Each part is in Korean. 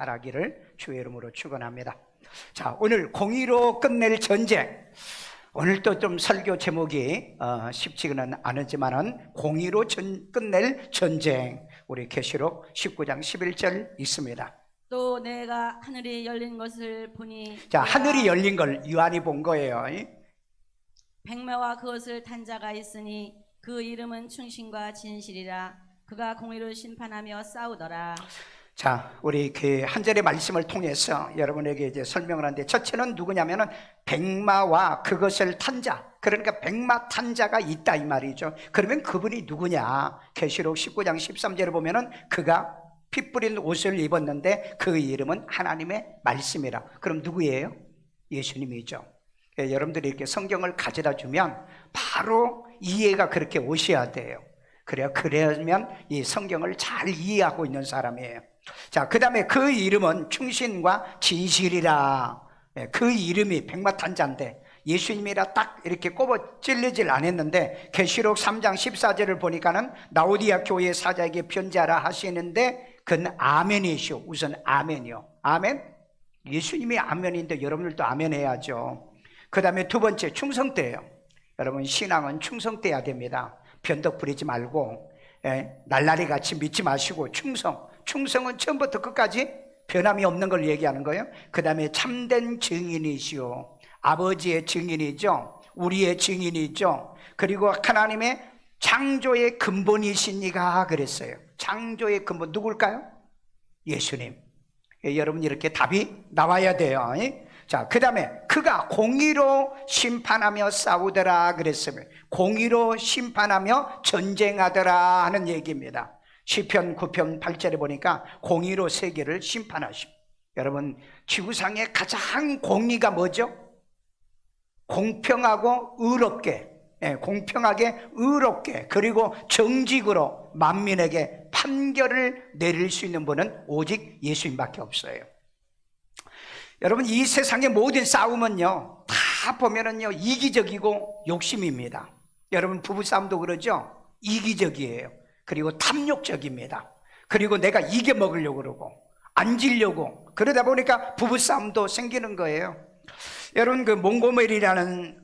바라기를 주의 이름으로 축원합니다. 자, 오늘 공의로 끝낼 전쟁. 오늘 또 좀 설교 제목이 쉽지는 않지만은 공의로 끝낼 전쟁. 우리 계시록 19장 11절 있습니다. 또 내가 하늘이 열린 것을 보니, 자, 하늘이 열린 걸 요한이 본 거예요. 백마와 그것을 탄 자가 있으니 그 이름은 충신과 진실이라. 그가 공의를 심판하며 싸우더라. 자, 우리 그 한 절의 말씀을 통해서 여러분에게 이제 설명을 하는데, 첫째는 누구냐면은 백마와 그것을 탄 자. 그러니까 백마 탄 자가 있다 이 말이죠. 그러면 그분이 누구냐? 계시록 19장 13절에 보면은 그가 피 뿌린 옷을 입었는데 그 이름은 하나님의 말씀이라. 그럼 누구예요? 예수님이죠. 여러분들이 이렇게 성경을 가져다 주면 바로 이해가 그렇게 오셔야 돼요. 그러면 이 성경을 잘 이해하고 있는 사람이에요. 자, 그 다음에 그 이름은 충신과 진실이라. 그 이름이 백마탄자인데 예수님이라 딱 이렇게 꼽아 찔리질 않았는데, 계시록 3장 14절을 보니까는 라오디아 교회 사자에게 편지하라 하시는데 그는 아멘이시오. 우선 아멘이요. 아멘. 예수님이 아멘인데 여러분들도 아멘 해야죠. 그 다음에 두 번째 충성돼요. 여러분, 신앙은 충성돼야 됩니다. 변덕 부리지 말고 날라리 같이 믿지 마시고 충성은 처음부터 끝까지 변함이 없는 걸 얘기하는 거예요. 그 다음에 참된 증인이시오. 아버지의 증인이죠. 우리의 증인이죠. 그리고 하나님의 창조의 근본이시니가 그랬어요. 창조의 근본 누굴까요? 예수님. 여러분, 이렇게 답이 나와야 돼요. 자, 그 다음에 그가 공의로 심판하며 싸우더라 그랬으면, 공의로 심판하며 전쟁하더라 하는 얘기입니다. 시편 9편 8절에 보니까 공의로 세계를 심판하시오. 여러분, 지구상의 가장 공의가 뭐죠? 공평하고 의롭게, 공평하게 의롭게, 그리고 정직으로 만민에게 판결을 내릴 수 있는 분은 오직 예수님밖에 없어요. 여러분, 이 세상의 모든 싸움은요, 다 보면은요, 이기적이고 욕심입니다. 여러분, 부부싸움도 그러죠? 이기적이에요. 그리고 탐욕적입니다. 그리고 내가 이겨먹으려고 그러고, 앉으려고, 그러다 보니까 부부싸움도 생기는 거예요. 여러분, 그 몽고메리라는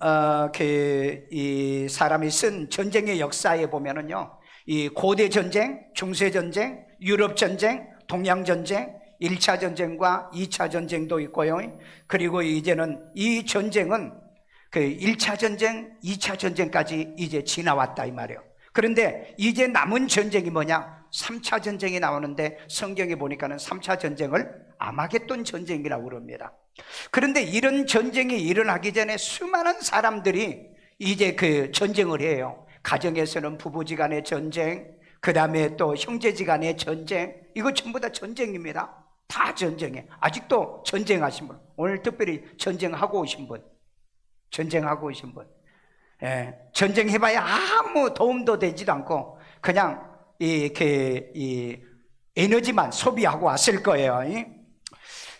이 사람이 쓴 전쟁의 역사에 보면은요, 이 고대 전쟁, 중세 전쟁, 유럽 전쟁, 동양 전쟁, 1차 전쟁과 2차 전쟁도 있고요. 그리고 이제는 이 전쟁은 그 1차 전쟁, 2차 전쟁까지 이제 지나왔다 이 말이에요. 그런데 이제 남은 전쟁이 뭐냐? 3차 전쟁이 나오는데 성경에 보니까는 3차 전쟁을 아마겟돈 전쟁이라고 그럽니다. 그런데 이런 전쟁이 일어나기 전에 수많은 사람들이 이제 그 전쟁을 해요. 가정에서는 부부지간의 전쟁, 그 다음에 또 형제지간의 전쟁, 이거 전부 다 전쟁입니다. 다 전쟁해. 아직도 전쟁하신 분, 오늘 특별히 전쟁하고 오신 분, 전쟁해봐야 아무 도움도 되지도 않고 그냥 이 에너지만 소비하고 왔을 거예요.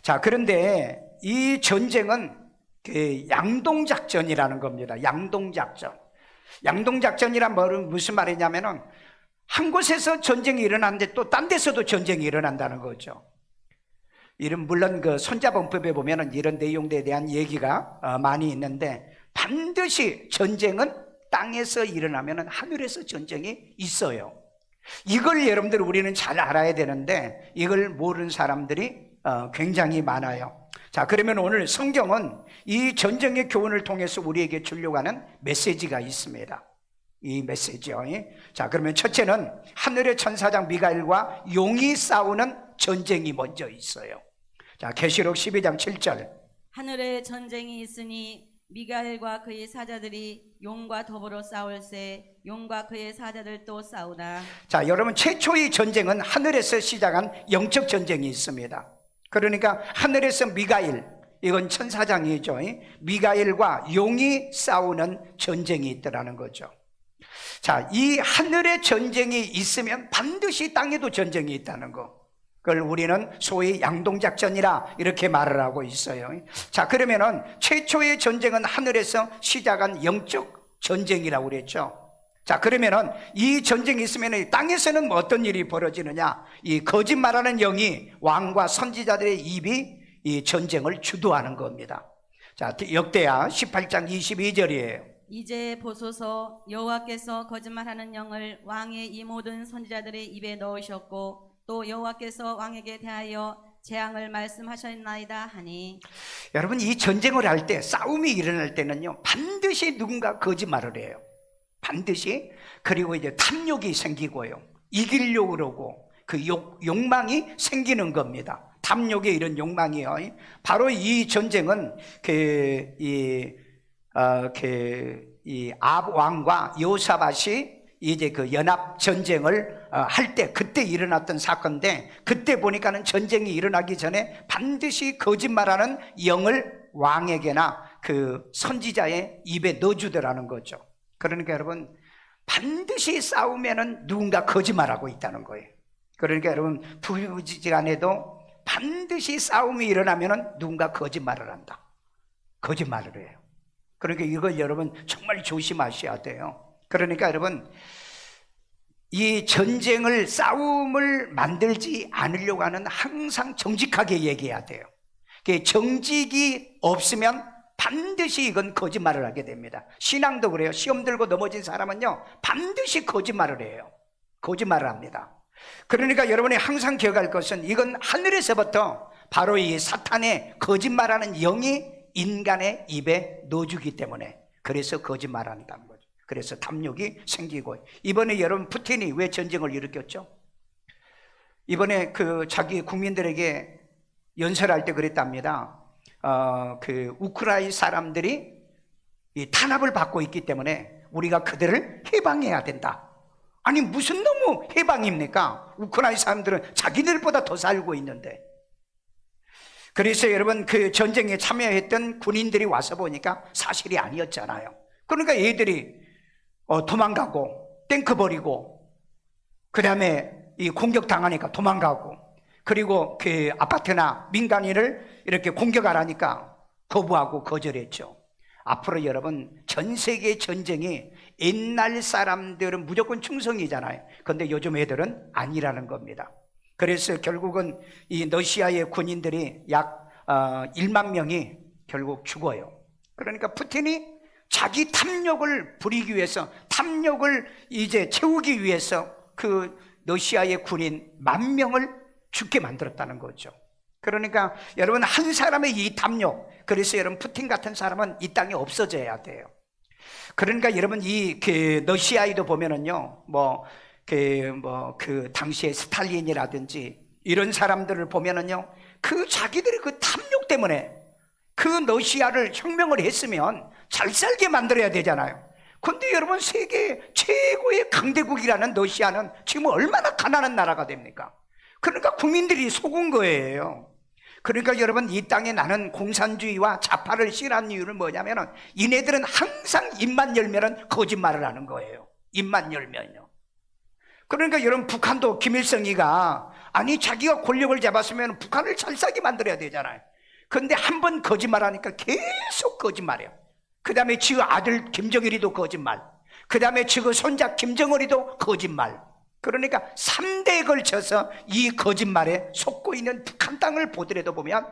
자, 그런데 이 전쟁은 그 양동작전이라는 겁니다. 양동작전이란 말은 무슨 말이냐면은 한 곳에서 전쟁이 일어나는데 또 딴 데서도 전쟁이 일어난다는 거죠. 물론 그 손자본법에 보면은 이런 내용들에 대한 얘기가 많이 있는데, 반드시 전쟁은 땅에서 일어나면은 하늘에서 전쟁이 있어요. 이걸 여러분들 우리는 잘 알아야 되는데 이걸 모르는 사람들이 굉장히 많아요. 자, 그러면 오늘 성경은 이 전쟁의 교훈을 통해서 우리에게 주려고 하는 메시지가 있습니다. 이 메시지요. 자, 그러면 첫째는 하늘의 천사장 미가엘과 용이 싸우는 전쟁이 먼저 있어요. 자, 계시록 12장 7절. 하늘에 전쟁이 있으니 미가엘과 그의 사자들이 용과 더불어 싸울세. 용과 그의 사자들도 싸우다. 자, 여러분, 최초의 전쟁은 하늘에서 시작한 영적 전쟁이 있습니다. 그러니까 하늘에서 미가엘, 이건 천사장이죠. 미가엘과 용이 싸우는 전쟁이 있더라는 거죠. 자, 이 하늘의 전쟁이 있으면 반드시 땅에도 전쟁이 있다는 거, 그걸 우리는 소위 양동작전이라 이렇게 말을 하고 있어요. 자, 그러면은 최초의 전쟁은 하늘에서 시작한 영적 전쟁이라고 그랬죠. 자, 그러면은 이 전쟁이 있으면 땅에서는 뭐 어떤 일이 벌어지느냐? 이 거짓말하는 영이 왕과 선지자들의 입이 이 전쟁을 주도하는 겁니다. 자, 역대하 18장 22절이에요. 이제 보소서, 여호와께서 거짓말하는 영을 왕의 이 모든 선지자들의 입에 넣으셨고 또 여호와께서 왕에게 대하여 재앙을 말씀하셨나이다 하니. 여러분, 이 전쟁을 할 때, 싸움이 일어날 때는요, 반드시 누군가 거짓말을 해요. 반드시. 그리고 이제 탐욕이 생기고요, 이기려고 그러고 그 욕망이 생기는 겁니다. 탐욕의 이런 욕망이요. 바로 이 전쟁은 압 왕과 여호사밧이 이제 그 연합 전쟁을 할 때 그때 일어났던 사건인데, 그때 보니까는 전쟁이 일어나기 전에 반드시 거짓말하는 영을 왕에게나 그 선지자의 입에 넣어주더라는 거죠. 그러니까 여러분, 반드시 싸우면은 누군가 거짓말하고 있다는 거예요. 그러니까 여러분, 부부지간에도 반드시 싸움이 일어나면은 누군가 거짓말을 한다. 거짓말을 해요. 그러니까 이걸 여러분 정말 조심하셔야 돼요. 그러니까 여러분, 이 전쟁을, 싸움을 만들지 않으려고 하는 항상 정직하게 얘기해야 돼요. 정직이 없으면 반드시 이건 거짓말을 하게 됩니다. 신앙도 그래요. 시험 들고 넘어진 사람은요, 반드시 거짓말을 해요. 거짓말을 합니다. 그러니까 여러분이 항상 기억할 것은, 이건 하늘에서부터 바로 이 사탄의 거짓말하는 영이 인간의 입에 넣어주기 때문에, 그래서 거짓말한다는 거죠. 그래서 탐욕이 생기고. 이번에 여러분, 푸틴이 왜 전쟁을 일으켰죠? 이번에 그 자기 국민들에게 연설할 때 그랬답니다. 그 우크라이나 사람들이 이 탄압을 받고 있기 때문에 우리가 그들을 해방해야 된다. 아니, 무슨 너무 해방입니까? 우크라이나 사람들은 자기들보다 더 살고 있는데. 그래서 여러분, 그 전쟁에 참여했던 군인들이 와서 보니까 사실이 아니었잖아요. 그러니까 얘들이 도망가고, 탱크 버리고, 그 다음에 이 공격당하니까 도망가고, 그리고 그 아파트나 민간인을 이렇게 공격하라니까 거부하고 거절했죠. 앞으로 여러분, 전 세계 전쟁이 옛날 사람들은 무조건 충성이잖아요. 그런데 요즘 애들은 아니라는 겁니다. 그래서 결국은 이 러시아의 군인들이 약 1만 명이 결국 죽어요. 그러니까 푸틴이 자기 탐욕을 부리기 위해서, 탐욕을 이제 채우기 위해서 그 러시아의 군인 10,000명을 죽게 만들었다는 거죠. 그러니까 여러분, 한 사람의 이 탐욕, 그래서 여러분, 푸틴 같은 사람은 이 땅에 없어져야 돼요. 그러니까 여러분, 이 러시아에도 보면은요, 그 당시에 스탈린이라든지 이런 사람들을 보면은요, 그 자기들의 그 탐욕 때문에 그 러시아를 혁명을 했으면 잘 살게 만들어야 되잖아요. 근데 여러분, 세계 최고의 강대국이라는 러시아는 지금 얼마나 가난한 나라가 됩니까? 그러니까 국민들이 속은 거예요. 그러니까 여러분, 이 땅에 나는 공산주의와 좌파를 싫어하는 이유는 뭐냐면은, 이네들은 항상 입만 열면은 거짓말을 하는 거예요. 입만 열면요. 그러니까 여러분, 북한도 김일성이가, 아니, 자기가 권력을 잡았으면 북한을 잘 살게 만들어야 되잖아요. 그런데 한 번 거짓말하니까 계속 거짓말해요. 그 다음에 지 아들 김정일이도 거짓말, 그 다음에 지 손자 김정은이도 거짓말. 그러니까 3대에 걸쳐서 이 거짓말에 속고 있는 북한 땅을 보더라도 보면,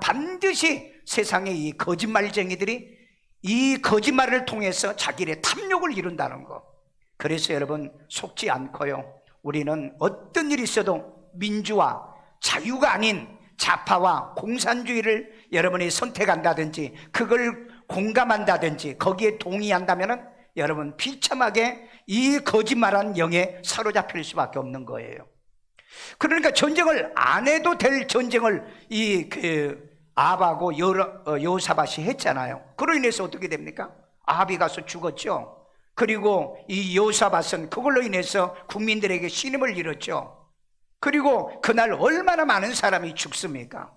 반드시 세상에 이 거짓말쟁이들이 이 거짓말을 통해서 자기의 탐욕을 이룬다는 거. 그래서 여러분, 속지 않고요, 우리는 어떤 일이 있어도 민주화, 자유가 아닌 좌파와 공산주의를 여러분이 선택한다든지, 그걸 공감한다든지, 거기에 동의한다면은 여러분, 비참하게 이 거짓말한 영에 사로잡힐 수밖에 없는 거예요. 그러니까 전쟁을 안 해도 될 전쟁을 아합하고 여호사밧이 했잖아요. 그로 인해서 어떻게 됩니까? 아합이 가서 죽었죠. 그리고 이 여호사밧은 그걸로 인해서 국민들에게 신임을 잃었죠. 그리고 그날 얼마나 많은 사람이 죽습니까?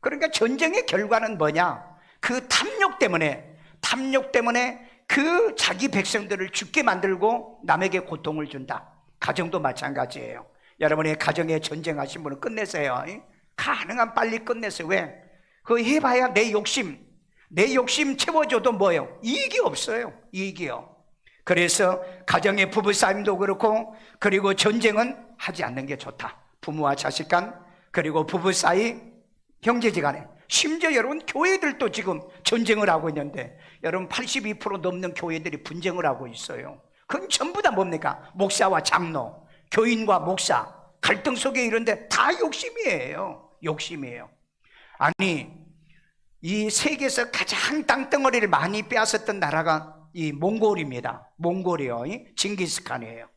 그러니까 전쟁의 결과는 뭐냐? 그 탐욕 때문에 그 자기 백성들을 죽게 만들고 남에게 고통을 준다. 가정도 마찬가지예요. 여러분의 가정에 전쟁하신 분은 끝내세요. 가능한 빨리 끝내세요. 왜? 그거 해봐야 내 욕심 채워줘도 뭐예요? 이익이 없어요. 이익이요. 그래서 가정의 부부싸움도 그렇고, 그리고 전쟁은 하지 않는 게 좋다. 부모와 자식 간, 그리고 부부 사이, 형제지간에, 심지어 여러분 교회들도 지금 전쟁을 하고 있는데, 여러분 82% 넘는 교회들이 분쟁을 하고 있어요. 그건 전부 다 뭡니까? 목사와 장로, 교인과 목사, 갈등 속에 이런데 다 욕심이에요. 욕심이에요. 아니, 이 세계에서 가장 땅덩어리를 많이 빼앗았던 나라가 이 몽골입니다. 몽골이요, 징기스칸이에요.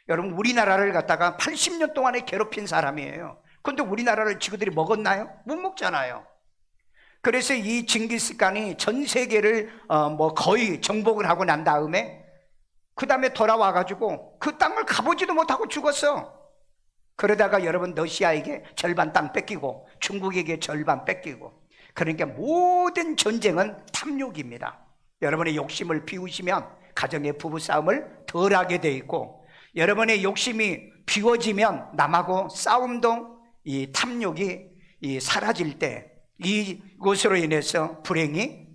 여러분 우리나라를 갖다가 80년 동안에 괴롭힌 사람이에요. 그런데 우리나라를 지구들이 먹었나요? 못 먹잖아요. 그래서 이 징기스칸이 전 세계를 거의 정복을 하고 난 다음에 그 다음에 돌아와가지고 그 땅을 가보지도 못하고 죽었어. 그러다가 여러분 러시아에게 절반 땅 뺏기고 중국에게 절반 뺏기고, 그러니까 모든 전쟁은 탐욕입니다. 여러분의 욕심을 비우시면 가정의 부부싸움을 덜 하게 돼 있고, 여러분의 욕심이 비워지면 남하고 싸움도 이 탐욕이 사라질 때 이것으로 인해서 불행이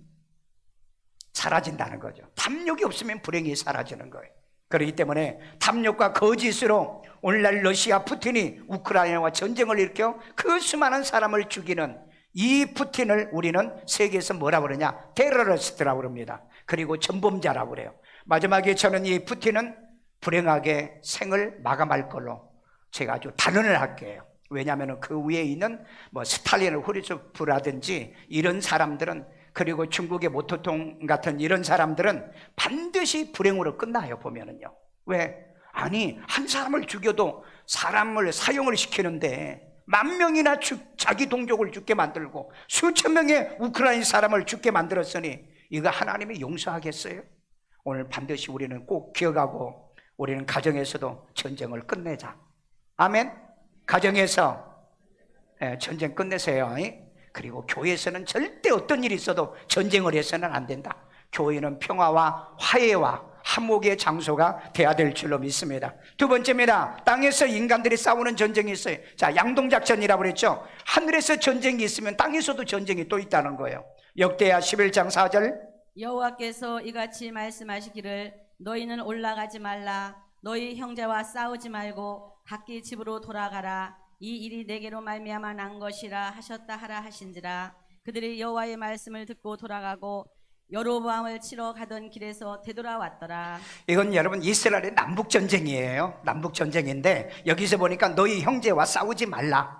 사라진다는 거죠. 탐욕이 없으면 불행이 사라지는 거예요. 그렇기 때문에 탐욕과 거짓으로 오늘날 러시아 푸틴이 우크라이나와 전쟁을 일으켜 그 수많은 사람을 죽이는 이 푸틴을 우리는 세계에서 뭐라고 그러냐? 테러리스트라고 그럽니다. 그리고 전범자라고 그래요. 마지막에 저는 이 푸틴은 불행하게 생을 마감할 걸로 제가 아주 단언을 할게요. 왜냐하면 그 위에 있는 스탈린, 후르츠프라든지 이런 사람들은, 그리고 중국의 모토통 같은 이런 사람들은 반드시 불행으로 끝나요. 보면은요. 왜? 아니, 한 사람을 죽여도 사람을 사형을 시키는데 10,000명이나 자기 동족을 죽게 만들고 수천 명의 우크라이나 사람을 죽게 만들었으니 이거 하나님이 용서하겠어요? 오늘 반드시 우리는 꼭 기억하고, 우리는 가정에서도 전쟁을 끝내자. 아멘. 가정에서 전쟁 끝내세요. 그리고 교회에서는 절대 어떤 일이 있어도 전쟁을 해서는 안 된다. 교회는 평화와 화해와 화목의 장소가 돼야 될 줄로 믿습니다. 두 번째입니다. 땅에서 인간들이 싸우는 전쟁이 있어요. 자, 양동작전이라고 그랬죠. 하늘에서 전쟁이 있으면 땅에서도 전쟁이 또 있다는 거예요. 역대하 11장 4절, 여호와께서 이같이 말씀하시기를 너희는 올라가지 말라. 너희 형제와 싸우지 말고 각기 집으로 돌아가라. 이 일이 내게로 말미암아 난 것이라 하셨다 하라 하신지라. 그들이 여호와의 말씀을 듣고 돌아가고 여로보암을 치러 가던 길에서 되돌아왔더라. 이건 여러분 이스라엘의 남북전쟁이에요. 남북전쟁인데 여기서 보니까 너희 형제와 싸우지 말라.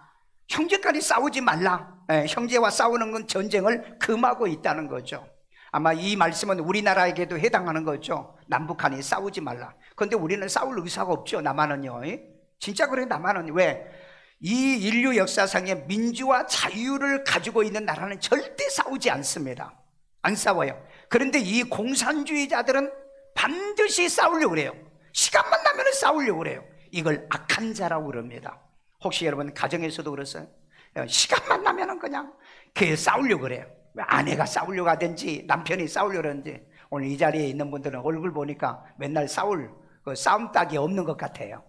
형제끼리 싸우지 말라. 형제와 싸우는 건 전쟁을 금하고 있다는 거죠. 아마 이 말씀은 우리나라에게도 해당하는 거죠. 남북한이 싸우지 말라. 그런데 우리는 싸울 의사가 없죠. 남한은요. 진짜 그래요. 남한은. 왜? 이 인류 역사상의 민주와 자유를 가지고 있는 나라는 절대 싸우지 않습니다. 안 싸워요. 그런데 이 공산주의자들은 반드시 싸우려고 그래요. 시간만 나면 싸우려고 그래요. 이걸 악한 자라고 그럽니다. 혹시 여러분 가정에서도 그랬어요? 시간만 나면 그냥 싸우려고 그래요. 아내가 싸우려고 하든지 남편이 싸우려고 하든지. 오늘 이 자리에 있는 분들은 얼굴 보니까 맨날 싸움닭이 없는 것 같아요.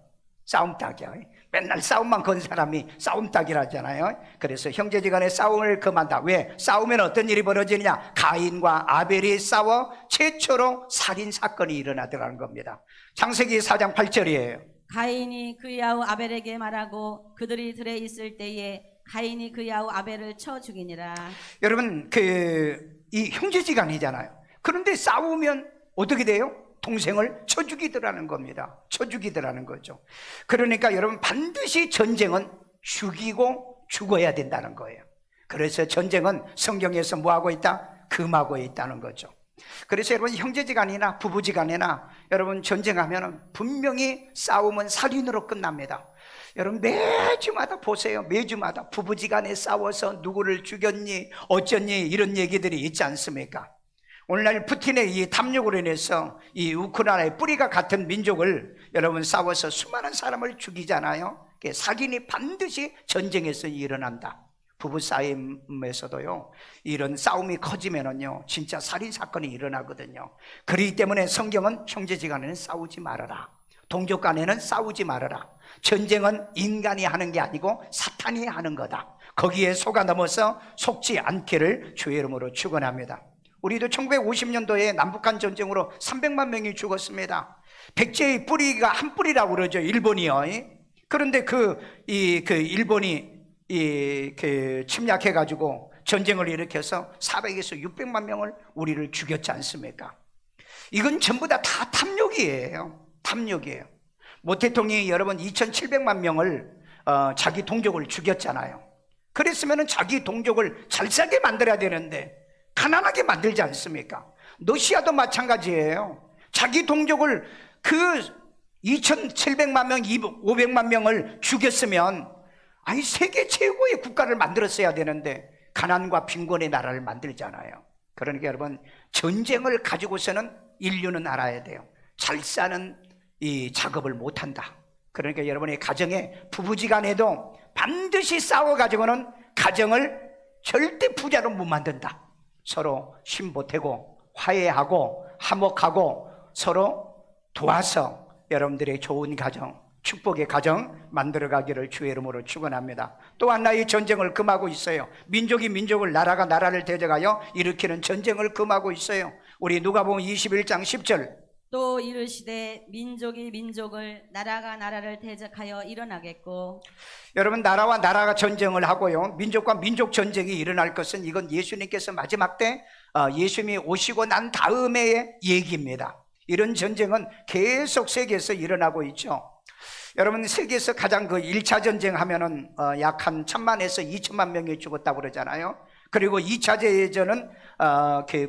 싸움닭이요. 맨날 싸움만 건 사람이 싸움닭이라잖아요. 그래서 형제지간의 싸움을 금한다. 왜? 싸우면 어떤 일이 벌어지느냐? 가인과 아벨이 싸워 최초로 살인사건이 일어나더라는 겁니다. 창세기 4장 8절이에요 가인이 그의 아우 아벨에게 말하고 그들이 들에 있을 때에 가인이 그의 아우 아벨을 쳐 죽이니라. 여러분 이 형제지간이잖아요. 그런데 싸우면 어떻게 돼요? 동생을 쳐 죽이더라는 겁니다. 쳐 죽이더라는 거죠. 그러니까 여러분 반드시 전쟁은 죽이고 죽어야 된다는 거예요. 그래서 전쟁은 성경에서 뭐하고 있다? 금하고 있다는 거죠. 그래서 여러분 형제지간이나 부부지간이나 여러분 전쟁하면 분명히 싸움은 살인으로 끝납니다. 여러분 매주마다 보세요. 매주마다 부부지간에 싸워서 누구를 죽였니 어쩌니 이런 얘기들이 있지 않습니까? 오늘날 푸틴의 이 탐욕으로 인해서 이 우크라이나의 뿌리가 같은 민족을 여러분 싸워서 수많은 사람을 죽이잖아요. 살인이 반드시 전쟁에서 일어난다. 부부 싸움에서도요, 이런 싸움이 커지면은요 진짜 살인사건이 일어나거든요. 그렇기 때문에 성경은 형제지간에는 싸우지 말아라, 동족 간에는 싸우지 말아라. 전쟁은 인간이 하는 게 아니고 사탄이 하는 거다. 거기에 속아 넘어서 속지 않기를 주의 이름으로 축원합니다. 우리도 1950년도에 남북한 전쟁으로 300만 명이 죽었습니다. 백제의 뿌리가 한 뿌리라고 그러죠, 일본이요. 그런데 일본이 침략해가지고 전쟁을 일으켜서 400에서 600만 명을 우리를 죽였지 않습니까? 이건 전부 다 탐욕이에요. 탐욕이에요. 모 대통령이 여러분 2,700만 명을 자기 동족을 죽였잖아요. 그랬으면 자기 동족을 잘 살게 만들어야 되는데 가난하게 만들지 않습니까? 러시아도 마찬가지예요. 자기 동족을 2,700만 명, 500만 명을 죽였으면 세계 최고의 국가를 만들었어야 되는데 가난과 빈곤의 나라를 만들잖아요. 그러니까 여러분, 전쟁을 가지고서는 인류는 알아야 돼요. 잘 사는 이 작업을 못한다. 그러니까 여러분의 가정에 부부지간에도 반드시 싸워가지고는 가정을 절대 부자로 못 만든다. 서로 힘보태고 화해하고 화목하고 서로 도와서 여러분들의 좋은 가정, 축복의 가정 만들어가기를 주의 이름으로 축원합니다. 또 하나의 전쟁을 금하고 있어요. 민족이 민족을, 나라가 나라를 대적하여 일으키는 전쟁을 금하고 있어요. 우리 누가복음 21장 10절. 또 이르시되 민족이 민족을, 나라가 나라를 대적하여 일어나겠고. 여러분, 나라와 나라가 전쟁을 하고요, 민족과 민족 전쟁이 일어날 것은 이건 예수님께서 마지막 때 예수님이 오시고 난 다음의 얘기입니다. 이런 전쟁은 계속 세계에서 일어나고 있죠. 여러분, 세계에서 가장 1차 전쟁 하면은 약 한 1,000만에서 2천만 명이 죽었다고 그러잖아요. 그리고 2차 대전은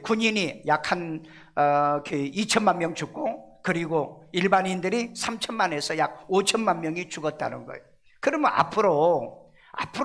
군인이 약 한 2천만 명 죽고, 그리고 일반인들이 3천만에서 약 5천만 명이 죽었다는 거예요. 그러면 앞으로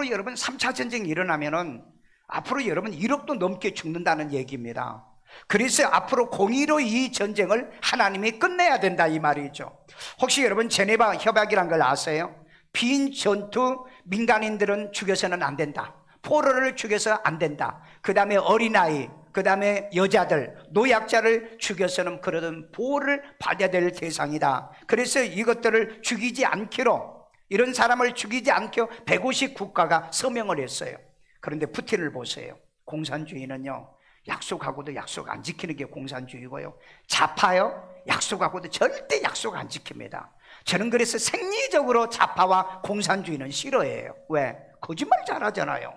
여러분 3차 전쟁이 일어나면은 앞으로 여러분 1억도 넘게 죽는다는 얘기입니다. 그래서 앞으로 공의로 이 전쟁을 하나님이 끝내야 된다, 이 말이죠. 혹시 여러분 제네바 협약이란 걸 아세요? 빈 전투, 민간인들은 죽여서는 안 된다. 포로를 죽여서 안 된다. 그 다음에 어린아이, 그 다음에 여자들, 노약자를 죽여서는 그러던 보호를 받아야 될 대상이다. 그래서 이것들을 죽이지 않기로, 이런 사람을 죽이지 않기로 150국가가 서명을 했어요. 그런데 푸틴을 보세요. 공산주의는요, 약속하고도 약속 안 지키는 게 공산주의고요, 좌파요, 약속하고도 절대 약속 안 지킵니다. 저는 그래서 생리적으로 좌파와 공산주의는 싫어해요. 왜? 거짓말 잘하잖아요.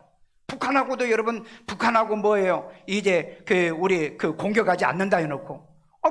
북한하고도 여러분, 북한하고 뭐예요? 이제 우리 공격하지 않는다 해놓고,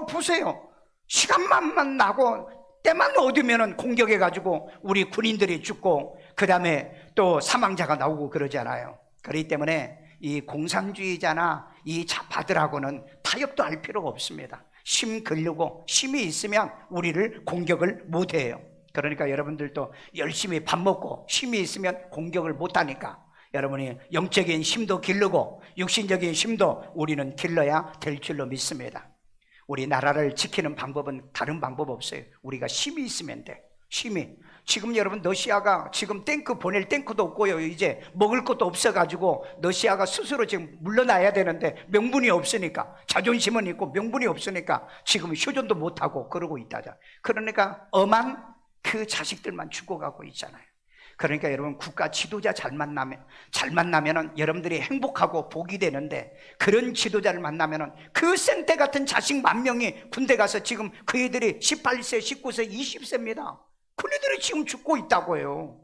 보세요. 시간만 나고 때만 얻으면은 공격해가지고 우리 군인들이 죽고, 그 다음에 또 사망자가 나오고 그러잖아요. 그렇기 때문에 이 공산주의자나 이 좌파들하고는 타협도 할 필요가 없습니다. 심 걸려고 힘이 있으면 우리를 공격을 못해요. 그러니까 여러분들도 열심히 밥 먹고 힘이 있으면 공격을 못하니까 여러분이 영적인 힘도 기르고 육신적인 힘도 우리는 길러야 될 줄로 믿습니다. 우리 나라를 지키는 방법은 다른 방법 없어요. 우리가 힘이 있으면 돼. 힘이. 지금 여러분, 러시아가 지금 탱크 보낼 탱크도 없고요, 이제 먹을 것도 없어가지고 러시아가 스스로 지금 물러나야 되는데 명분이 없으니까, 자존심은 있고 명분이 없으니까 지금 휴전도 못하고 그러고 있다자. 그러니까 엄한 그 자식들만 죽어가고 있잖아요. 그러니까 여러분, 국가 지도자 잘 만나면은 여러분들이 행복하고 복이 되는데, 그런 지도자를 만나면은 그 생태 같은 자식 10,000명이 군대 가서 지금 그 애들이 18세, 19세, 20세입니다. 그네들이 지금 죽고 있다고요.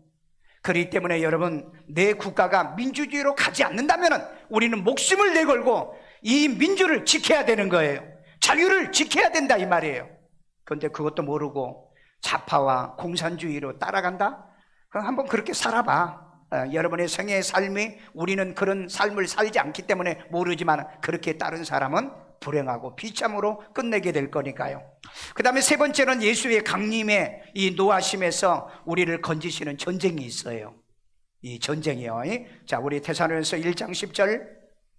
그렇기 때문에 여러분, 내 국가가 민주주의로 가지 않는다면은 우리는 목숨을 내걸고 이 민주를 지켜야 되는 거예요. 자유를 지켜야 된다, 이 말이에요. 그런데 그것도 모르고 좌파와 공산주의로 따라간다? 그럼 한번 그렇게 살아봐. 여러분의 생애의 삶이, 우리는 그런 삶을 살지 않기 때문에 모르지만 그렇게 따른 사람은 불행하고 비참으로 끝내게 될 거니까요. 그 다음에 세 번째는 예수의 강림의 이 노하심에서 우리를 건지시는 전쟁이 있어요. 이 전쟁이요. 자, 우리 데살로니가서 1장 10절.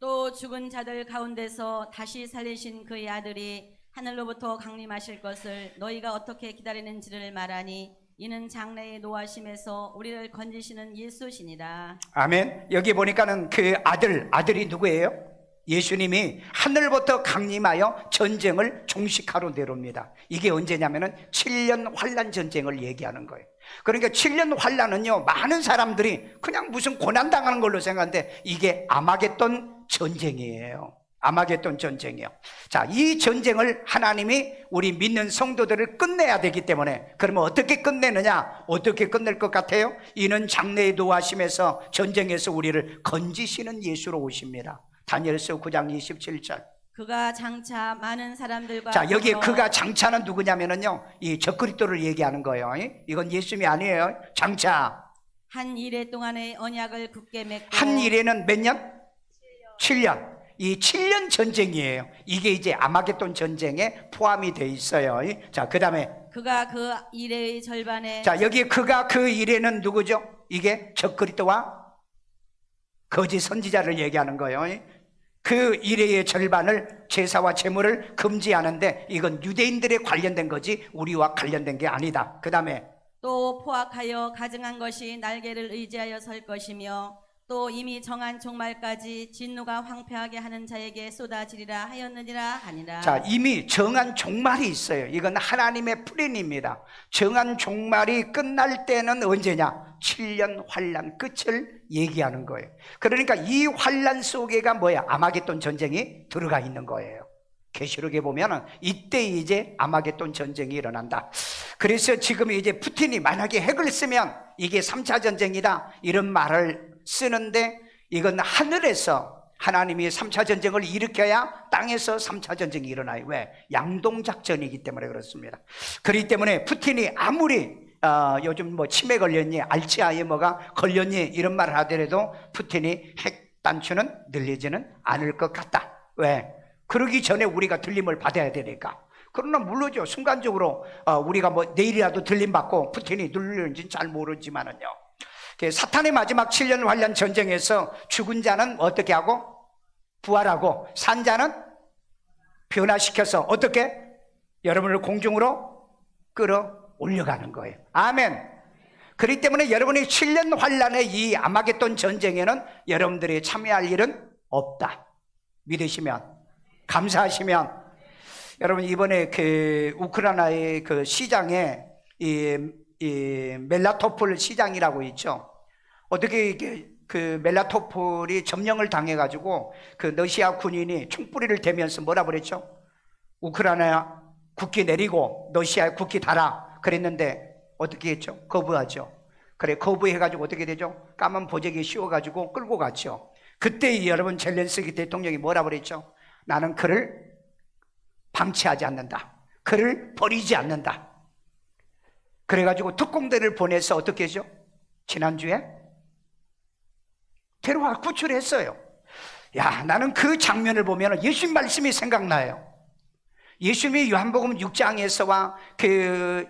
또 죽은 자들 가운데서 다시 살리신 그의 아들이 하늘로부터 강림하실 것을 너희가 어떻게 기다리는지를 말하니, 이는 장래의 노하심에서 우리를 건지시는 예수시니라. 아멘. 여기 보니까는 그 아들이 누구예요? 예수님이 하늘부터 강림하여 전쟁을 종식하러 내려옵니다. 이게 언제냐면은 7년 환난 전쟁을 얘기하는 거예요. 그러니까 7년 환난은요, 많은 사람들이 그냥 무슨 고난당하는 걸로 생각하는데 이게 아마겟돈 전쟁이에요. 아마겟돈 전쟁이요. 자, 이 전쟁을 하나님이 우리 믿는 성도들을 끝내야 되기 때문에, 그러면 어떻게 끝내느냐? 어떻게 끝낼 것 같아요? 이는 장래에 노하심에서 전쟁에서 우리를 건지시는 예수로 오십니다. 다니엘서 9장 27절. 그가 장차 많은 사람들과 자, 여기에 더불어 그가 장차는 누구냐면은요, 이 적그리스도를 얘기하는 거예요. 이건 예수님이 아니에요. 장차. 한 이래 동안의 언약을 굳게 맺고 한 일에는 몇 년? 7년. 이 7년 전쟁이에요. 이게 이제 아마겟돈 전쟁에 포함이 돼 있어요. 자, 그 다음에 그가 그 이래의 절반에 자, 여기 그가 그 일에는 누구죠? 이게 적그리스도와 거짓 선지자를 얘기하는 거예요. 그 일의 절반을 제사와 제물을 금지하는데 이건 유대인들에 관련된 거지 우리와 관련된 게 아니다. 그 다음에 또 포악하여 가증한 것이 날개를 의지하여 설 것이며 또 이미 정한 종말까지 진노가 황폐하게 하는 자에게 쏟아지리라 하였느니라 하니라. 자, 이미 정한 종말이 있어요. 이건 하나님의 플랜입니다. 정한 종말이 끝날 때는 언제냐? 7년 환란 끝을 얘기하는 거예요. 그러니까 이 환란 속에가 뭐야? 아마겟돈 전쟁이 들어가 있는 거예요. 계시록에 보면은 이때 이제 아마겟돈 전쟁이 일어난다. 그래서 지금 이제 푸틴이 만약에 핵을 쓰면 이게 3차 전쟁이다 이런 말을 쓰는데, 이건 하늘에서 하나님이 3차 전쟁을 일으켜야 땅에서 3차 전쟁이 일어나요. 왜? 양동작전이기 때문에 그렇습니다. 그렇기 때문에 푸틴이 아무리 요즘 뭐 치매 걸렸니 알츠하이머가 걸렸니 이런 말을 하더라도 푸틴이 핵 단추는 늘리지는 않을 것 같다. 왜? 그러기 전에 우리가 들림을 받아야 되니까. 그러나 물론이죠. 순간적으로 우리가 뭐 내일이라도 들림 받고 푸틴이 눌리는지는 잘 모르지만은요, 사탄의 마지막 7년 환란 전쟁에서 죽은 자는 어떻게 하고? 부활하고, 산 자는 변화시켜서 어떻게? 여러분을 공중으로 끌어올려가는 거예요. 아멘. 그렇기 때문에 여러분이 7년 환란의 이 아마겟돈 전쟁에는 여러분들이 참여할 일은 없다. 믿으시면, 감사하시면. 여러분, 이번에 그 우크라이나의 그 시장에 이 멜라토폴 시장이라고 있죠. 어떻게 이게 그 멜라토폴이 점령을 당해가지고 그 러시아 군인이 총뿌리를 대면서 뭐라 그랬죠? 우크라이나 국기 내리고 러시아에 국기 달아 그랬는데 어떻게 했죠? 거부하죠. 그래, 거부해가지고 어떻게 되죠? 까만 보재기 씌워가지고 끌고 갔죠. 그때 여러분 젤렌스키 대통령이 뭐라 그랬죠? 나는 그를 방치하지 않는다. 그를 버리지 않는다. 그래가지고 특공대를 보내서 어떻게 했죠? 지난주에 데려와 구출했어요. 야, 나는 그 장면을 보면 예수님 말씀이 생각나요. 예수님이 요한복음 6장에서와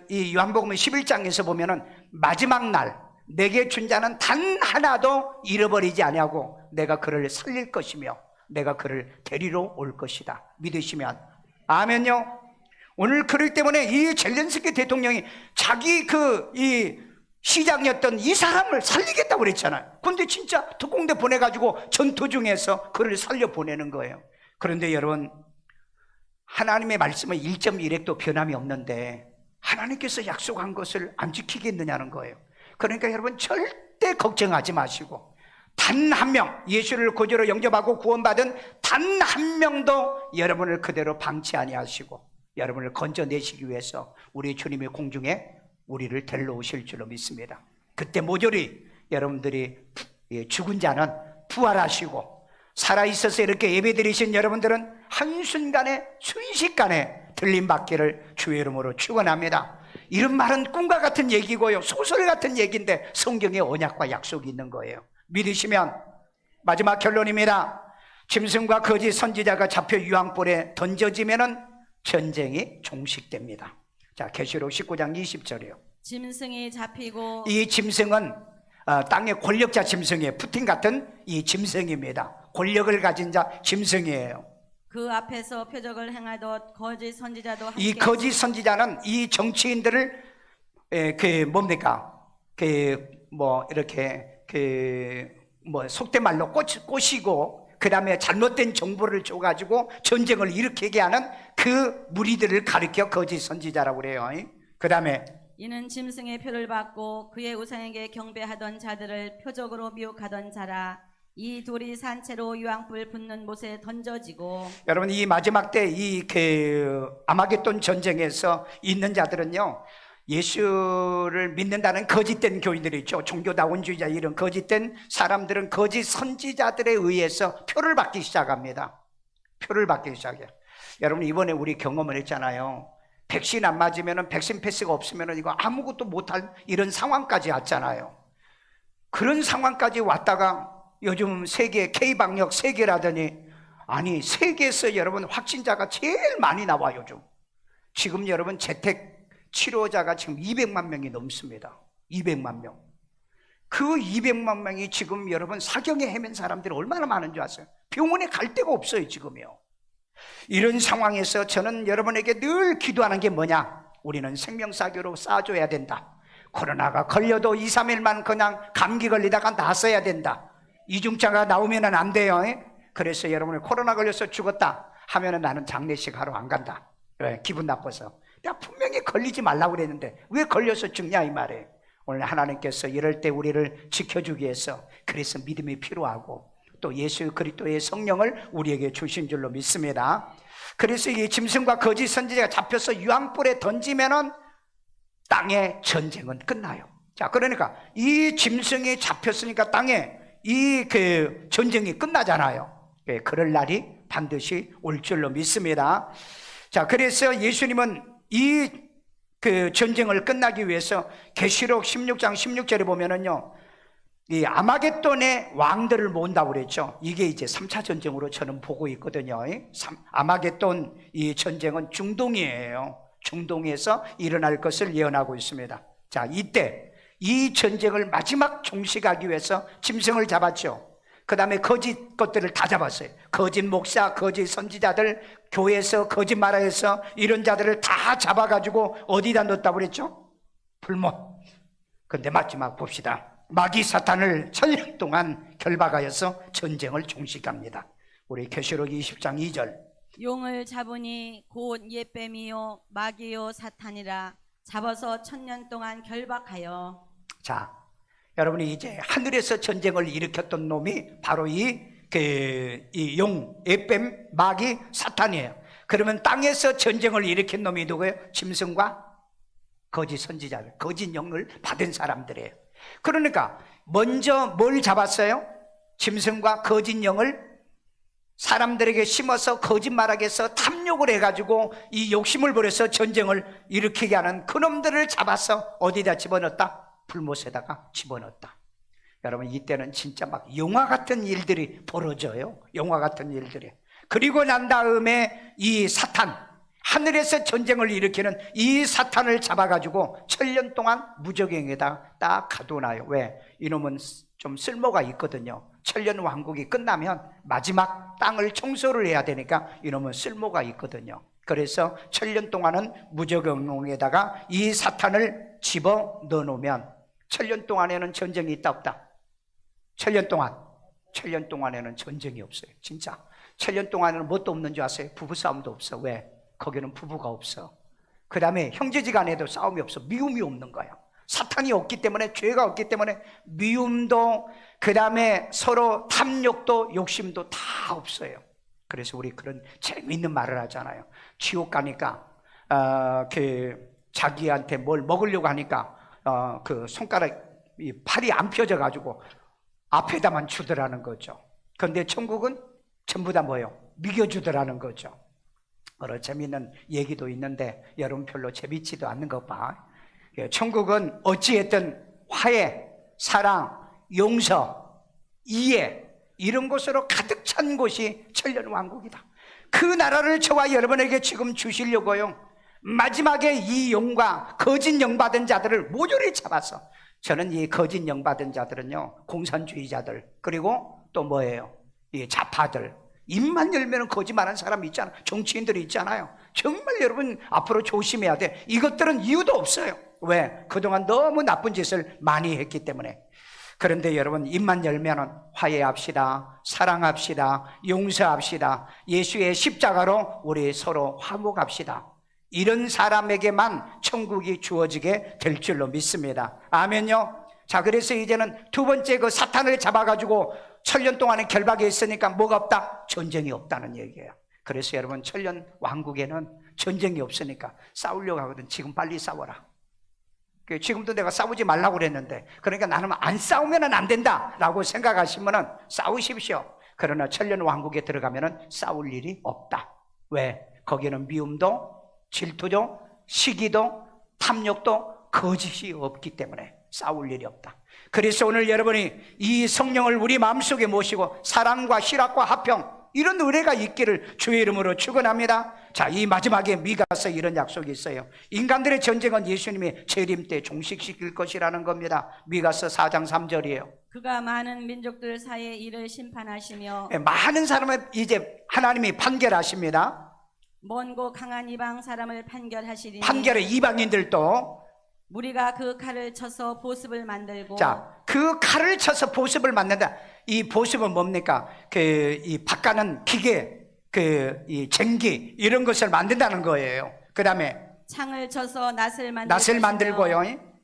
이 요한복음 11장에서 보면은 마지막 날 내게 준 자는 단 하나도 잃어버리지 아니하고 내가 그를 살릴 것이며 내가 그를 데리러 올 것이다. 믿으시면 아멘요. 오늘 그렇기 때문에 이 젤렌스키 대통령이 자기 이 시장이었던 이 사람을 살리겠다고 그랬잖아요. 근데 진짜 특공대 보내가지고 전투 중에서 그를 살려보내는 거예요. 그런데 여러분, 하나님의 말씀은 1.1핵도 변함이 없는데 하나님께서 약속한 것을 안 지키겠느냐는 거예요. 그러니까 여러분 절대 걱정하지 마시고, 단 한 명, 예수를 구주로 영접하고 구원받은 단 한 명도 여러분을 그대로 방치 아니하시고 여러분을 건져내시기 위해서 우리 주님이 공중에 우리를 데리러 오실 줄로 믿습니다. 그때 모조리 여러분들이 죽은 자는 부활하시고, 살아있어서 이렇게 예배드리신 여러분들은 한순간에 순식간에 들림받기를 주의 이름으로 축원합니다. 이런 말은 꿈과 같은 얘기고요, 소설 같은 얘기인데 성경에 언약과 약속이 있는 거예요. 믿으시면 마지막 결론입니다. 짐승과 거짓 선지자가 잡혀 유황불에 던져지면은 전쟁이 종식됩니다. 자, 계시록 19장 20절이요. 짐승이 잡히고 이 짐승은 땅의 권력자 짐승이에요. 푸틴 같은 이 짐승입니다. 권력을 가진 자 짐승이에요. 그 앞에서 표적을 행하던 거짓 선지자도 함께 이 거짓 선지자는 이 정치인들을 속된 말로 꼬시고 그 다음에 잘못된 정보를 줘가지고 전쟁을 일으키게 하는 그 무리들을 가리켜 거짓 선지자라고 그래요. 그 다음에 이는 짐승의 표를 받고 그의 우상에게 경배하던 자들을 표적으로 미혹하던 자라. 이 돌이 산채로 유황불 붙는 못에 던져지고 여러분, 이 마지막 때 이 아마겟돈 전쟁에서 있는 자들은요, 예수를 믿는다는 거짓된 교인들이 있죠. 종교다원주의자, 이런 거짓된 사람들은 거짓 선지자들에 의해서 표를 받기 시작합니다. 표를 받기 시작해요. 여러분, 이번에 우리 경험을 했잖아요. 백신 안 맞으면 백신 패스가 없으면 이거 아무것도 못할 이런 상황까지 왔잖아요. 그런 상황까지 왔다가 요즘 세계 K방역 세계라더니, 아니 세계에서 여러분 확진자가 제일 많이 나와요. 요즘 지금 여러분 재택 치료자가 지금 200만 명이 넘습니다. 200만 명. 그 200만 명이 지금 여러분 사경에 헤맨 사람들이 얼마나 많은 줄 아세요? 병원에 갈 데가 없어요 지금요. 이런 상황에서 저는 여러분에게 늘 기도하는 게 뭐냐? 우리는 생명사교로 쌓아줘야 된다. 코로나가 걸려도 2, 3일만 그냥 감기 걸리다가 낫어야 된다. 이중자가 나오면 안 돼요. 그래서 여러분이 코로나 걸려서 죽었다 하면 나는 장례식 하러 안 간다. 왜? 기분 나빠서. 내가 분명히 걸리지 말라고 그랬는데 왜 걸려서 죽냐 이 말이에요. 오늘 하나님께서 이럴 때 우리를 지켜주기 위해서 그래서 믿음이 필요하고 또 예수 그리스도의 성령을 우리에게 주신 줄로 믿습니다. 그래서 이 짐승과 거짓 선지자가 잡혀서 유황불에 던지면은 땅의 전쟁은 끝나요. 자, 그러니까 이 짐승이 잡혔으니까 땅에 이 전쟁이 끝나잖아요. 그럴 날이 반드시 올 줄로 믿습니다. 자, 그래서 예수님은 이 전쟁을 끝나기 위해서 계시록 16장 16절에 보면은요, 이 아마겟돈의 왕들을 모은다고 그랬죠. 이게 이제 3차 전쟁으로 저는 보고 있거든요. 아마겟돈 이 전쟁은 중동이에요. 중동에서 일어날 것을 예언하고 있습니다. 자, 이때 이 전쟁을 마지막 종식하기 위해서 짐승을 잡았죠. 그 다음에 거짓 것들을 다 잡았어요. 거짓 목사, 거짓 선지자들, 교회에서 거짓말해서 이런 자들을 다 잡아가지고 어디다 넣었다고 그랬죠? 불못. 근데 마지막 봅시다. 마귀 사탄을 천년 동안 결박하여서 전쟁을 종식합니다. 우리 계시록 20장 2절. 용을 잡으니 곧 옛뱀이요 마귀요 사탄이라 잡아서 1000년 동안 결박하여. 자, 여러분이 이제 하늘에서 전쟁을 일으켰던 놈이 바로 이 용, 옛뱀, 마귀, 사탄이에요. 그러면 땅에서 전쟁을 일으킨 놈이 누구예요? 짐승과 거짓 선지자들, 거짓 영을 받은 사람들이에요. 그러니까 먼저 뭘 잡았어요? 짐승과 거짓 영을 사람들에게 심어서 거짓말하게 해서 탐욕을 해가지고 이 욕심을 부려서 전쟁을 일으키게 하는 그놈들을 잡아서 어디다 집어넣었다? 불못에다가 집어넣었다. 여러분, 이때는 진짜 막 영화 같은 일들이 벌어져요. 영화 같은 일들이. 그리고 난 다음에 이 사탄, 하늘에서 전쟁을 일으키는 이 사탄을 잡아가지고 1000년 동안 무적행에다 딱 가둬놔요. 왜? 이놈은 좀 쓸모가 있거든요. 1000년 왕국이 끝나면 마지막 땅을 청소를 해야 되니까 이놈은 쓸모가 있거든요. 그래서 1000년 동안은 무적행에다가 이 사탄을 집어 넣어놓으면 1000년 동안에는 전쟁이 있다 없다? 7년 동안에는 전쟁이 없어요. 진짜 7년 동안에는 뭣도 없는 줄 아세요? 부부싸움도 없어. 왜? 거기는 부부가 없어. 그 다음에 형제지간에도 싸움이 없어. 미움이 없는 거야. 사탄이 없기 때문에, 죄가 없기 때문에 미움도, 그 다음에 서로 탐욕도 욕심도 다 없어요. 그래서 우리 그런 재미있는 말을 하잖아요. 지옥 가니까 자기한테 뭘 먹으려고 하니까 그 손가락 이 팔이 안 펴져 가지고 앞에다만 주더라는 거죠. 그런데 천국은 전부 다 뭐예요? 미겨주더라는 거죠. 여러 재미있는 얘기도 있는데 여러분 별로 재밌지도 않는 것 봐. 천국은 어찌했든 화해, 사랑, 용서, 이해 이런 것으로 가득 찬 곳이 천년왕국이다. 그 나라를 저와 여러분에게 지금 주시려고요. 마지막에 이 영과 거짓 영 받은 자들을 모조리 잡아서, 저는 이 거짓 영 받은 자들은요, 공산주의자들, 그리고 또 뭐예요? 이 좌파들, 입만 열면 거짓말하는 사람이 있잖아요. 정치인들이 있잖아요. 정말 여러분 앞으로 조심해야 돼. 이것들은 이유도 없어요. 왜? 그동안 너무 나쁜 짓을 많이 했기 때문에. 그런데 여러분, 입만 열면은 화해합시다, 사랑합시다, 용서합시다, 예수의 십자가로 우리 서로 화목합시다, 이런 사람에게만 천국이 주어지게 될 줄로 믿습니다. 아멘요. 자, 그래서 이제는 두 번째 그 사탄을 잡아가지고 천년 동안에 결박에 있으니까 뭐가 없다? 전쟁이 없다는 얘기예요. 그래서 여러분, 천년 왕국에는 전쟁이 없으니까 싸우려고 하거든. 지금 빨리 싸워라. 지금도 내가 싸우지 말라고 그랬는데, 그러니까 나는 안 싸우면 안 된다라고 생각하시면은 싸우십시오. 그러나 천년 왕국에 들어가면은 싸울 일이 없다. 왜? 거기는 미움도, 질투도, 시기도, 탐욕도, 거짓이 없기 때문에 싸울 일이 없다. 그래서 오늘 여러분이 이 성령을 우리 마음속에 모시고 사랑과 희락과 화평, 이런 은혜가 있기를 주의 이름으로 축원합니다. 자, 이 마지막에 미가서 이런 약속이 있어요. 인간들의 전쟁은 예수님이 재림 때 종식시킬 것이라는 겁니다. 미가서 4장 3절이에요. 그가 많은 민족들 사이에 이를 심판하시며 많은 사람을 이제 하나님이 판결하십니다. 먼고 강한 이방 사람을 판결하시리니 판결의 이방인들도, 무리가 그 칼을 쳐서 보습을 만들고, 자, 그 칼을 쳐서 보습을 만든다. 이 보습은 뭡니까? 이 바가는 기계, 이 쟁기, 이런 것을 만든다는 거예요. 그 다음에 창을 쳐서 낫을 만들고요.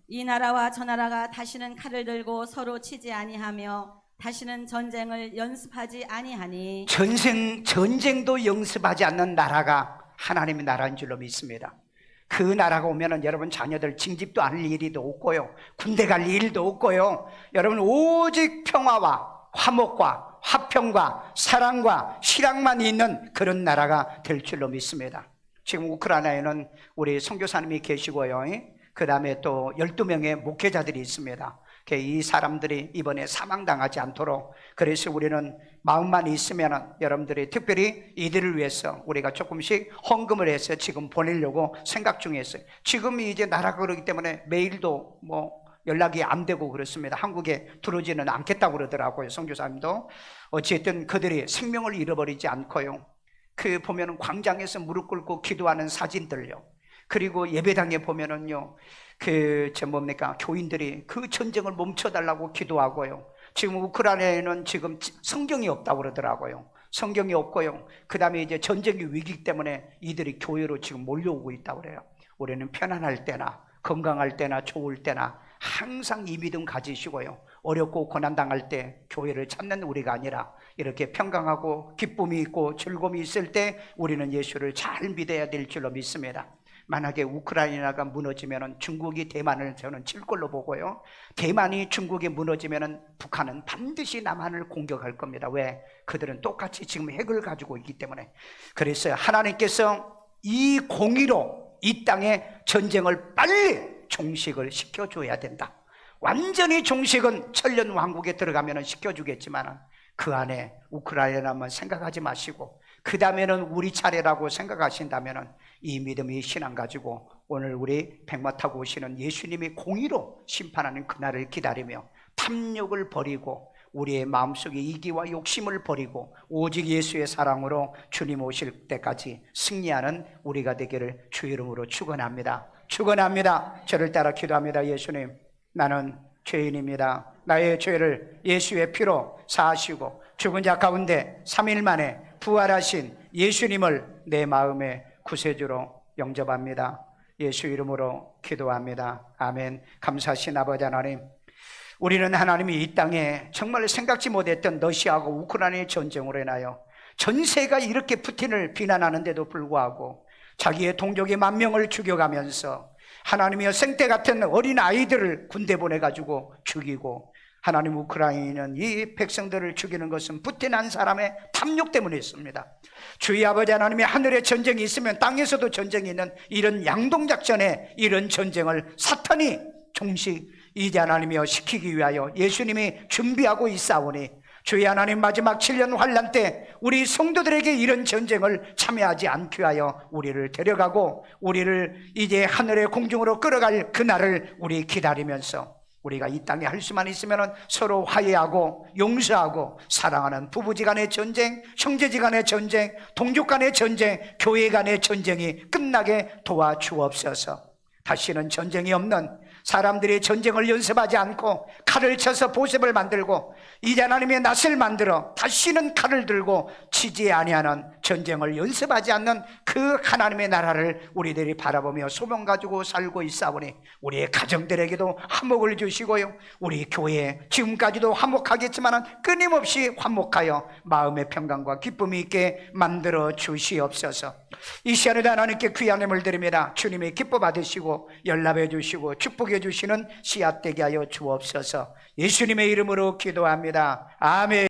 이 나라와 저 나라가 다시는 칼을 들고 서로 치지 아니하며 다시는 전쟁을 연습하지 아니하니. 전쟁도 연습하지 않는 나라가 하나님의 나라인 줄로 믿습니다. 그 나라가 오면은 여러분 자녀들 징집도 않을 일도 없고요, 군대 갈 일도 없고요, 여러분 오직 평화와 화목과 화평과 사랑과 희락만 있는 그런 나라가 될 줄로 믿습니다. 지금 우크라이나에는 우리 선교사님이 계시고요, 그 다음에 또 12명의 목회자들이 있습니다. 이 사람들이 이번에 사망당하지 않도록, 그래서 우리는 마음만 있으면 여러분들이 특별히 이들을 위해서 우리가 조금씩 헌금을 해서 지금 보내려고 생각 중에 있어요. 지금이 이제 나라가 그러기 때문에 메일도 연락이 안 되고 그렇습니다. 한국에 들어오지는 않겠다고 그러더라고요, 선교사님도. 어쨌든 그들이 생명을 잃어버리지 않고요, 보면은 광장에서 무릎 꿇고 기도하는 사진들요, 그리고 예배당에 보면은요, 교인들이 그 전쟁을 멈춰달라고 기도하고요. 지금 우크라이나에는 지금 성경이 없다고 그러더라고요. 성경이 없고요, 그 다음에 이제 전쟁이 위기 때문에 이들이 교회로 지금 몰려오고 있다고 그래요. 우리는 편안할 때나 건강할 때나 좋을 때나 항상 이 믿음 가지시고요, 어렵고 고난당할 때 교회를 찾는 우리가 아니라 이렇게 평강하고 기쁨이 있고 즐거움이 있을 때 우리는 예수를 잘 믿어야 될 줄로 믿습니다. 만약에 우크라이나가 무너지면 중국이 대만을 저는 칠 걸로 보고요, 대만이 중국이 무너지면 북한은 반드시 남한을 공격할 겁니다. 왜? 그들은 똑같이 지금 핵을 가지고 있기 때문에. 그래서 하나님께서 이 공의로 이 땅에 전쟁을 빨리 종식을 시켜줘야 된다. 완전히 종식은 천년 왕국에 들어가면 시켜주겠지만 그 안에 우크라이나만 생각하지 마시고 그 다음에는 우리 차례라고 생각하신다면 이 믿음이 신앙 가지고 오늘 우리 백마 타고 오시는 예수님이 공의로 심판하는 그날을 기다리며 탐욕을 버리고 우리의 마음속에 이기와 욕심을 버리고 오직 예수의 사랑으로 주님 오실 때까지 승리하는 우리가 되기를 주 이름으로 축원합니다. 축원합니다. 저를 따라 기도합니다. 예수님, 나는 죄인입니다. 나의 죄를 예수의 피로 사하시고 죽은 자 가운데 3일 만에 부활하신 예수님을 내 마음의 구세주로 영접합니다. 예수 이름으로 기도합니다. 아멘. 감사하신 아버지 하나님, 우리는 하나님이 이 땅에 정말 생각지 못했던 러시아하고 우크라이나의 전쟁으로 인하여 전세가 이렇게 푸틴을 비난하는데도 불구하고 자기의 동족의 10,000명을 죽여가면서 하나님이여 생때 같은 어린 아이들을 군대 보내가지고 죽이고, 하나님 우크라이나는 이 백성들을 죽이는 것은 푸틴 한 사람의 탐욕 때문에 있습니다. 주의 아버지 하나님이 하늘에 전쟁이 있으면 땅에서도 전쟁이 있는 이런 양동작전에 이런 전쟁을 사탄이 종식 이제 하나님이여 시키기 위하여 예수님이 준비하고 있사오니 주의 하나님 마지막 7년 환난 때 우리 성도들에게 이런 전쟁을 참여하지 않게 하여 우리를 데려가고 우리를 이제 하늘의 공중으로 끌어갈 그날을 우리 기다리면서 우리가 이 땅에 할 수만 있으면 서로 화해하고 용서하고 사랑하는 부부지간의 전쟁, 형제지간의 전쟁, 동족간의 전쟁, 교회간의 전쟁이 끝나게 도와주옵소서. 다시는 전쟁이 없는, 사람들이 전쟁을 연습하지 않고 칼을 쳐서 보습을 만들고 이제 하나님의 낫을 만들어 다시는 칼을 들고 지지 아니하는, 전쟁을 연습하지 않는 그 하나님의 나라를 우리들이 바라보며 소망 가지고 살고 있사오니 우리의 가정들에게도 화목을 주시고요, 우리 교회 지금까지도 화목하겠지만 끊임없이 화목하여 마음의 평강과 기쁨이 있게 만들어 주시옵소서. 이 시간에도 하나님께 귀한 예물 드립니다. 주님이 기뻐 받으시고 연락해 주시고 축복해 주시는 씨앗 되게 하여 주옵소서. 예수님의 이름으로 기도합니다. 아멘.